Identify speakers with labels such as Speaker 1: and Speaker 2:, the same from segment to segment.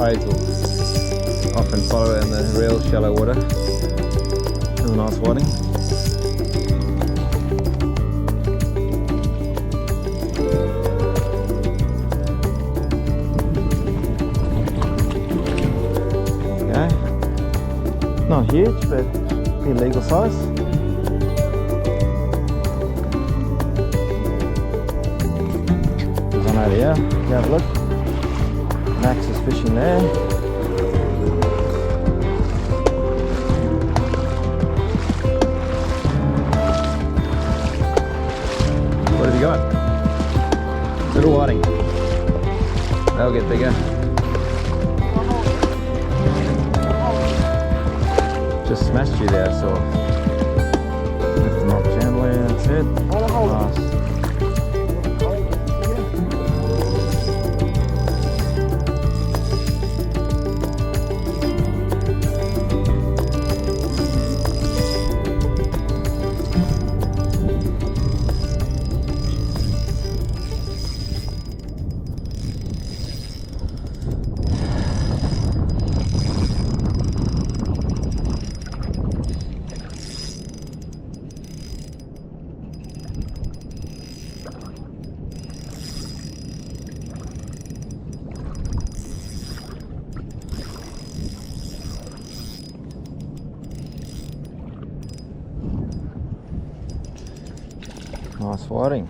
Speaker 1: tides will often follow it in the real shallow water. There's a nice whiting. Okay. Not huge, but pretty legal size. There's one over here. You have a look. Max is fishing there. What have you got? Little whiting. They'll get bigger. Just smashed you there, so lift them up gently. That's it. Nice. Nice whiting.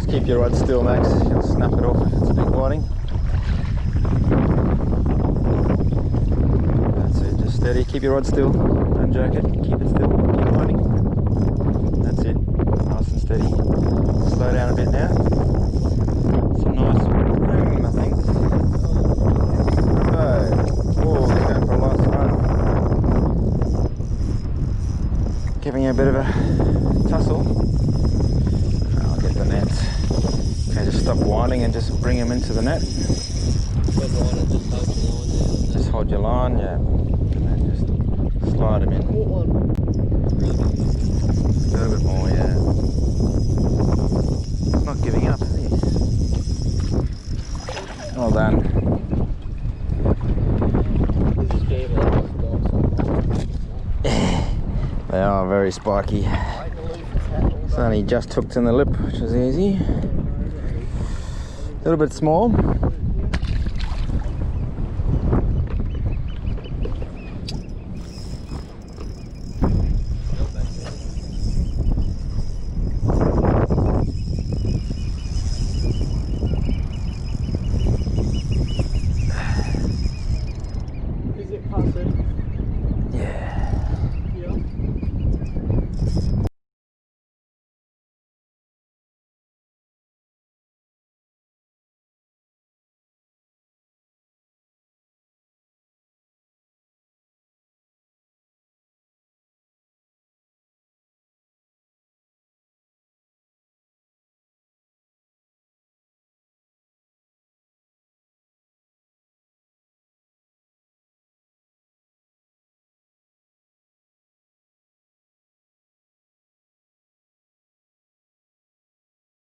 Speaker 1: Keep your rod still, Max. You'll snap it off if it's a big whiting. That's it, just steady. Keep your rod still. Don't jerk it. Keep it still. Keep whiting. That's it. Nice and steady. Slow down a bit now. Some nice ring, I think. Oh, he's going for a last run. Giving you a bit of a tussle. I'll get the net. Okay, just stop winding and just bring him into the net. Just hold your line, yeah. And then just slide him in. A little bit more, yeah. He's not giving up, is he? Well done. They are very spiky. It's only just hooked in the lip, which is easy. A little bit small.